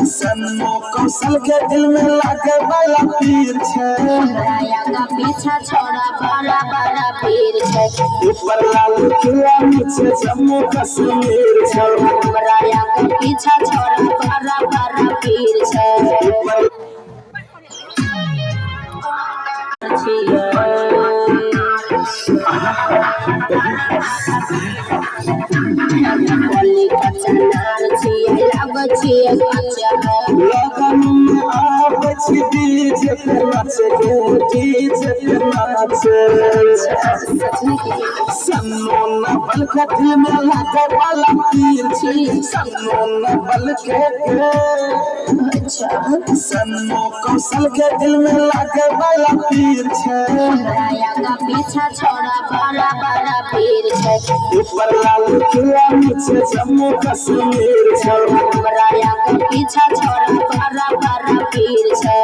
कौशल के दिल में लागे वाला पीर छे पीछा छोड़ा बड़ा बड़ा पीर छे ऊपर लाल किला नीचे जम्मू कश्मीर छे हमरा के पीछा छोड़ा बड़ा बड़ा पीर छे कौशल के दिल में लागे वाला पीर छे पीछा छोड़ा बड़ा बड़ा पीर छे ऊपर लाल किला नीचे जम्मू कश्मीर छे हमरा के पीछा छोड़ा बड़ा बड़ा पीर छे